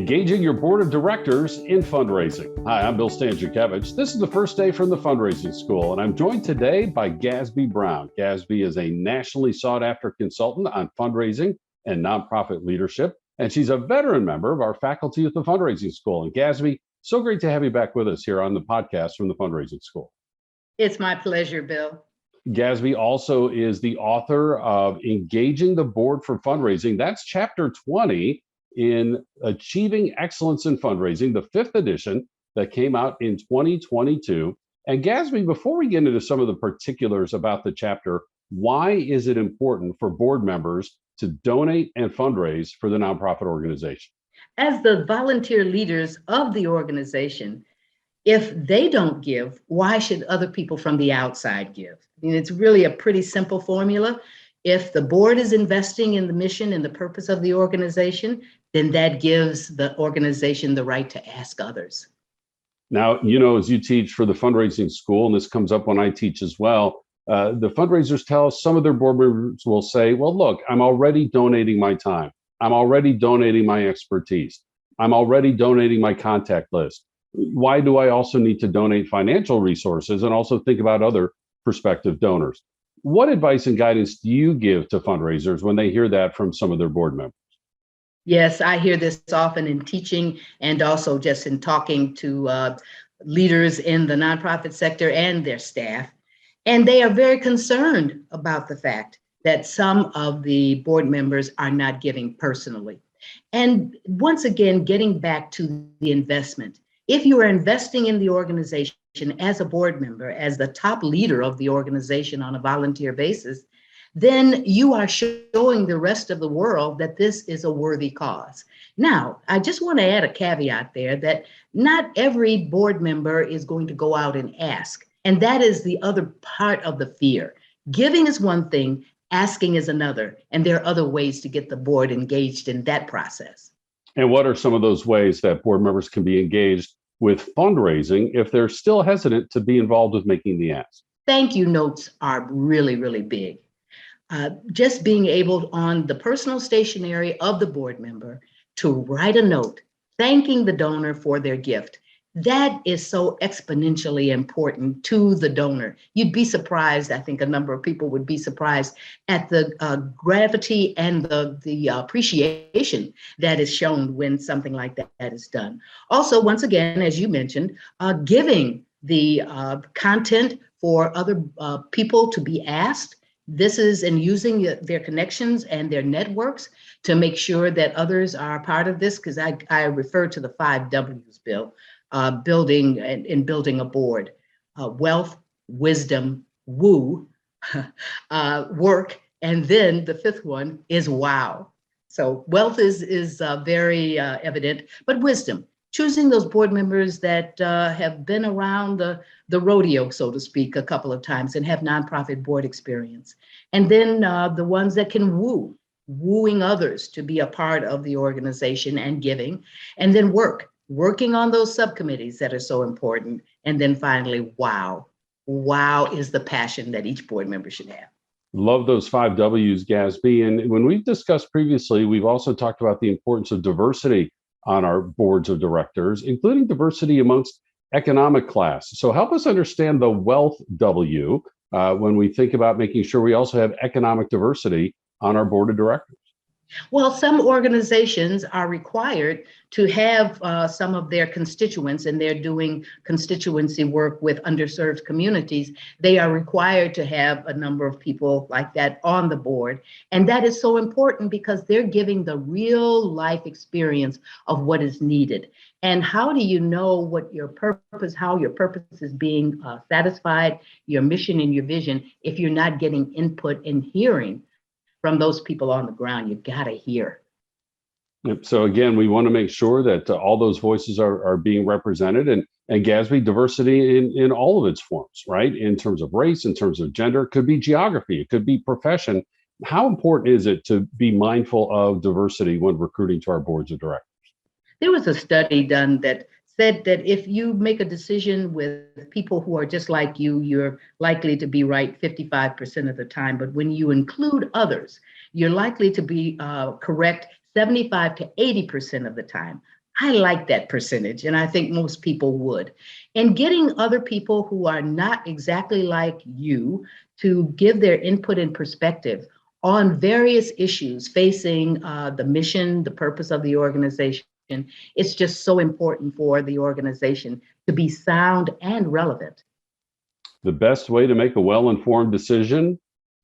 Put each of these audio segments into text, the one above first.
Engaging your board of directors in fundraising. Hi, I'm Bill Stanczykiewicz. This is the first day from the Fundraising School, and I'm joined today by Gasby Brown. Gasby is a nationally sought after consultant on fundraising and nonprofit leadership, and she's a veteran member of our faculty at the Fundraising School. And Gasby, so great to have you back with us here on the podcast from the Fundraising School. It's my pleasure, Bill. Gasby also is the author of Engaging the Board for Fundraising. That's chapter 20 in Achieving Excellence in Fundraising, the 5th edition that came out in 2022. And Gasby, before we get into some of the particulars about the chapter, why is it important for board members to donate and fundraise for the nonprofit organization? As the volunteer leaders of the organization, if they don't give, why should other people from the outside give? I mean, it's really a pretty simple formula. If the board is investing in the mission and the purpose of the organization, then that gives the organization the right to ask others. Now, you know, as you teach for the Fundraising School, and this comes up when I teach as well, the fundraisers tell us some of their board members will say, well, look, I'm already donating my time. I'm already donating my expertise. I'm already donating my contact list. Why do I also need to donate financial resources and also think about other prospective donors? What advice and guidance do you give to fundraisers when they hear that from some of their board members? Yes, I hear this often in teaching and also just in talking to leaders in the nonprofit sector and their staff. And they are very concerned about the fact that some of the board members are not giving personally. And once again, getting back to the investment. If you are investing in the organization as a board member, as the top leader of the organization on a volunteer basis, then you are showing the rest of the world that this is a worthy cause. Now, I just want to add a caveat there that not every board member is going to go out and ask. And that is the other part of the fear. Giving is one thing, asking is another. And there are other ways to get the board engaged in that process. And what are some of those ways that board members can be engaged with fundraising if they're still hesitant to be involved with making the ask? Thank you notes are really, really big. Just being able on the personal stationery of the board member to write a note thanking the donor for their gift. That is so exponentially important to the donor. You'd be surprised, I think a number of people would be surprised at the gravity and the appreciation that is shown when something like that is done. Also, once again, as you mentioned, giving the content for other people to be asked. This is in using their connections and their networks to make sure that others are part of this, because I refer to the 5 W's, Bill. Building a board, wealth, wisdom, woo, work, and then the 5th one is wow. So wealth is very evident, but wisdom, choosing those board members that have been around the rodeo, so to speak, a couple of times and have nonprofit board experience. And then the ones that can wooing others to be a part of the organization and giving, and then working on those subcommittees that are so important. And then finally, wow. Wow is the passion that each board member should have. Love those 5 W's, Gasby. And when we've discussed previously, we've also talked about the importance of diversity on our boards of directors, including diversity amongst economic class. So help us understand the wealth W when we think about making sure we also have economic diversity on our board of directors. Well, some organizations are required to have some of their constituents, and they're doing constituency work with underserved communities. They are required to have a number of people like that on the board. And that is so important because they're giving the real life experience of what is needed. And how do you know what your purpose, how your purpose is being satisfied, your mission and your vision, if you're not getting input and hearing from those people on the ground? You gotta hear. So again, we want to make sure that all those voices are being represented, and Gasby, diversity in all of its forms, right? In terms of race, in terms of gender, it could be geography, it could be profession. How important is it to be mindful of diversity when recruiting to our boards of directors? There was a study done that said that if you make a decision with people who are just like you, you're likely to be right 55% of the time. But when you include others, you're likely to be correct 75 to 80% of the time. I like that percentage, and I think most people would. And getting other people who are not exactly like you to give their input and perspective on various issues facing the mission, the purpose of the organization. It's just so important for the organization to be sound and relevant. The best way to make a well-informed decision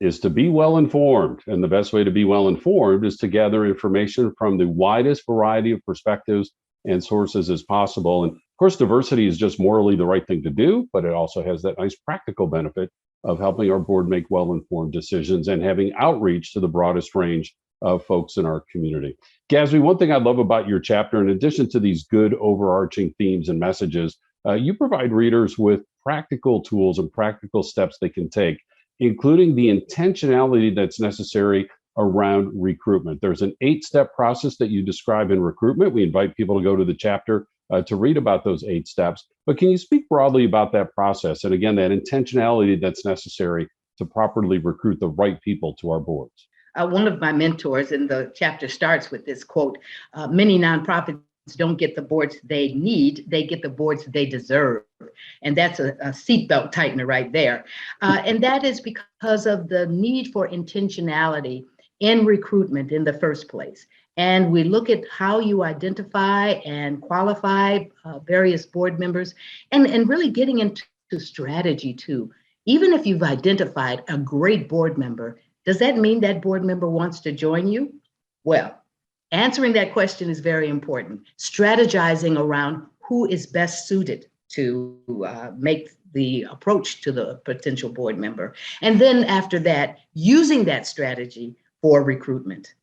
is to be well-informed. And the best way to be well-informed is to gather information from the widest variety of perspectives and sources as possible. And of course, diversity is just morally the right thing to do, but it also has that nice practical benefit of helping our board make well-informed decisions and having outreach to the broadest range of folks in our community. Gasby, one thing I love about your chapter, in addition to these good overarching themes and messages, you provide readers with practical tools and practical steps they can take, including the intentionality that's necessary around recruitment. There's an 8-step process that you describe in recruitment. We invite people to go to the chapter to read about those 8 steps. But can you speak broadly about that process? And again, that intentionality that's necessary to properly recruit the right people to our boards. One of my mentors in the chapter starts with this quote, many nonprofits don't get the boards they need, they get the boards they deserve. And that's a seatbelt tightener right there. And that is because of the need for intentionality in recruitment in the first place. And we look at how you identify and qualify various board members and really getting into strategy too. Even if you've identified a great board member, does that mean that board member wants to join you? Well, answering that question is very important. Strategizing around who is best suited to make the approach to the potential board member. And then after that, using that strategy for recruitment.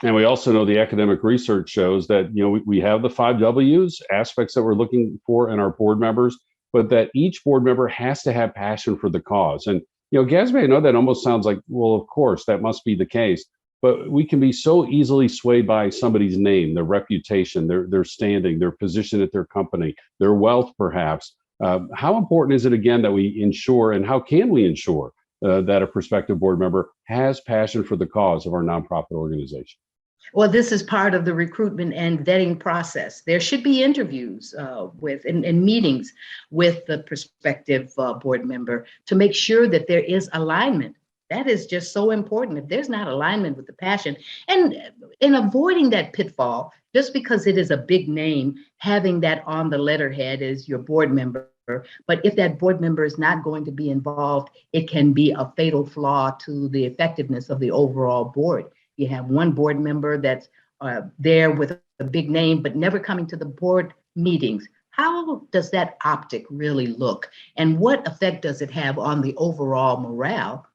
And we also know the academic research shows that, we have the 5 W's, aspects that we're looking for in our board members, but that each board member has to have passion for the cause. And, Gasby, I know that almost sounds like, well, of course, that must be the case. But we can be so easily swayed by somebody's name, their reputation, their standing, their position at their company, their wealth, perhaps. How important is it, again, that we ensure, and how can we ensure that a prospective board member has passion for the cause of our nonprofit organization? Well, this is part of the recruitment and vetting process. There should be interviews and meetings with the prospective board member to make sure that there is alignment. That is just so important. If there's not alignment with the passion, and in avoiding that pitfall, just because it is a big name, having that on the letterhead as your board member. But if that board member is not going to be involved, it can be a fatal flaw to the effectiveness of the overall board. You have one board member that's there with a big name, but never coming to the board meetings. How does that optic really look? And what effect does it have on the overall morale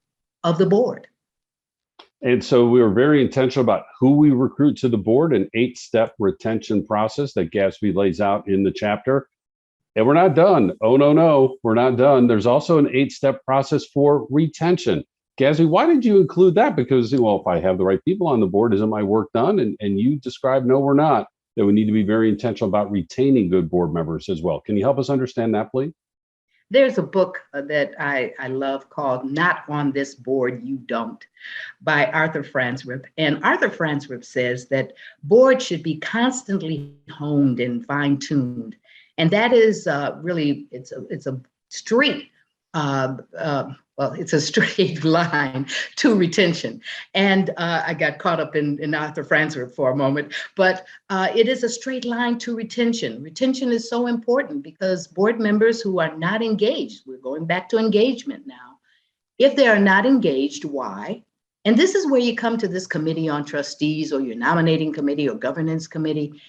of the board? And so we were very intentional about who we recruit to the board, an 8-step retention process that Gasby lays out in the chapter. And we're not done. Oh, no, we're not done. There's also an 8-step process for retention. Gasby, why did you include that? Because, if I have the right people on the board, isn't my work done? And you described, no, we're not, that we need to be very intentional about retaining good board members as well. Can you help us understand that, please? There's a book that I love called Not on This Board, You Don't, by Arthur Franzreb. And Arthur Franzreb says that boards should be constantly honed and fine-tuned. And that is really, it's a straight it's a straight line to retention. And I got caught up in Arthur Franzreb for a moment, but it is a straight line to retention. Retention is so important because board members who are not engaged, we're going back to engagement now. If they are not engaged, why? And this is where you come to this committee on trustees or your nominating committee or governance committee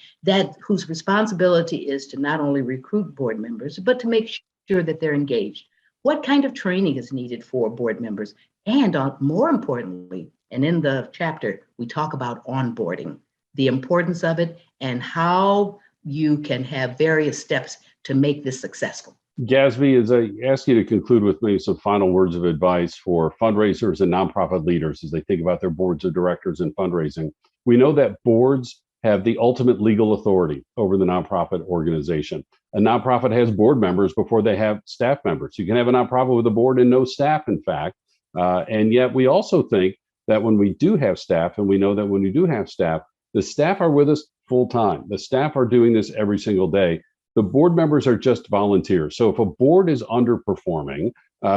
whose responsibility is to not only recruit board members, but to make sure that they're engaged. What kind of training is needed for board members? And more importantly, and in the chapter, we talk about onboarding, the importance of it, and how you can have various steps to make this successful. Gasby, as I ask you to conclude with maybe some final words of advice for fundraisers and nonprofit leaders as they think about their boards of directors and fundraising, we know that boards have the ultimate legal authority over the nonprofit organization. A nonprofit has board members before they have staff members. You can have a nonprofit with a board and no staff, in fact. And yet we also think that when we do have staff, and we know that when we do have staff, the staff are with us full time. The staff are doing this every single day. The board members are just volunteers. So if a board is underperforming,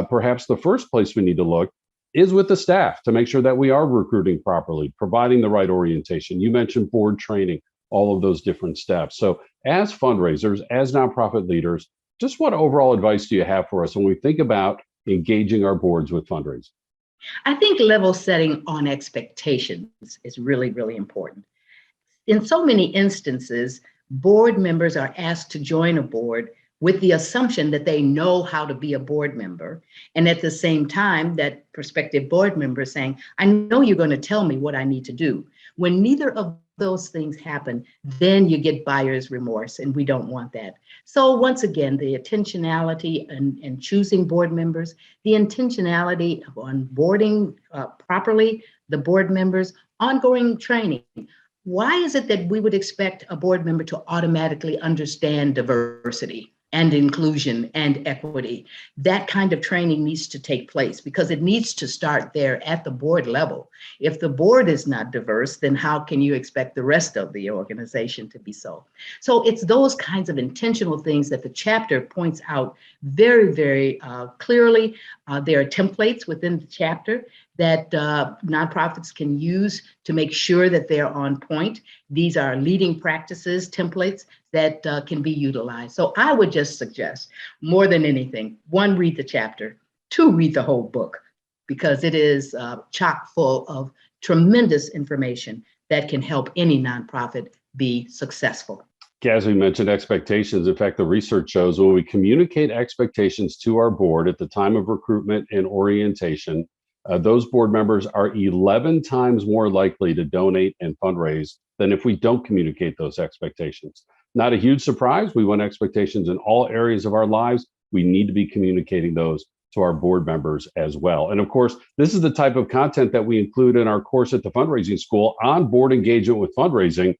perhaps the first place we need to look is with the staff to make sure that we are recruiting properly, providing the right orientation. You mentioned board training, all of those different steps. So as fundraisers, as nonprofit leaders, just what overall advice do you have for us when we think about engaging our boards with fundraising? I think level setting on expectations is really, really important. In so many instances, board members are asked to join a board with the assumption that they know how to be a board member. And at the same time, that prospective board member is saying, I know you're going to tell me what I need to do. When neither of those things happen, then you get buyer's remorse, and we don't want that. So once again, the intentionality and choosing board members, the intentionality of onboarding properly the board members, ongoing training. Why is it that we would expect a board member to automatically understand diversity and inclusion and equity? That kind of training needs to take place because it needs to start there at the board level. If the board is not diverse, then how can you expect the rest of the organization to be so? So it's those kinds of intentional things that the chapter points out very, very clearly. There are templates within the chapter that nonprofits can use to make sure that they're on point. These are leading practices, templates that can be utilized. So I would just suggest, more than anything, 1, read the chapter, 2, read the whole book, because it is chock full of tremendous information that can help any nonprofit be successful. As we mentioned, expectations. In fact, the research shows when we communicate expectations to our board at the time of recruitment and orientation, those board members are 11 times more likely to donate and fundraise than if we don't communicate those expectations. Not a huge surprise. We want expectations in all areas of our lives. We need to be communicating those to our board members as well. And of course, this is the type of content that we include in our course at the Fundraising School on board engagement with fundraising.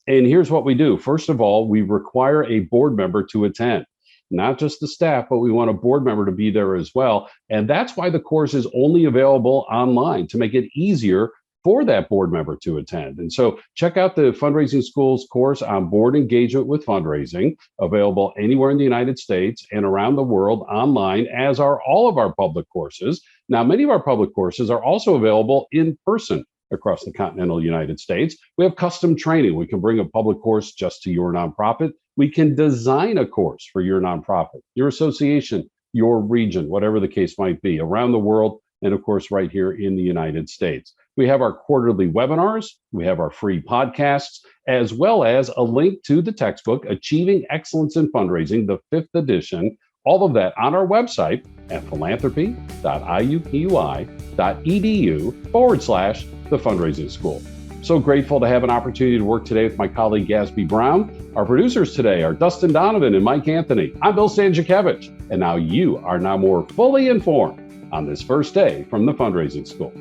And here's what we do. First of all, we require a board member to attend. Not just the staff, but we want a board member to be there as well. And that's why the course is only available online, to make it easier for that board member to attend. And so check out the Fundraising School's course on board engagement with fundraising, available anywhere in the United States and around the world online, as are all of our public courses. Now, many of our public courses are also available in person across the continental United States. We have custom training. We can bring a public course just to your nonprofit. We can design a course for your nonprofit, your association, your region, whatever the case might be, around the world, and of course, right here in the United States. We have our quarterly webinars. We have our free podcasts, as well as a link to the textbook, Achieving Excellence in Fundraising, the 5th edition. All of that on our website at philanthropy.iupui.edu/the Fundraising School. So grateful to have an opportunity to work today with my colleague Gatsby Brown. Our producers today are Dustin Donovan and Mike Anthony. I'm Bill Stanczykiewicz, and now you are now more fully informed on this first day from the Fundraising School.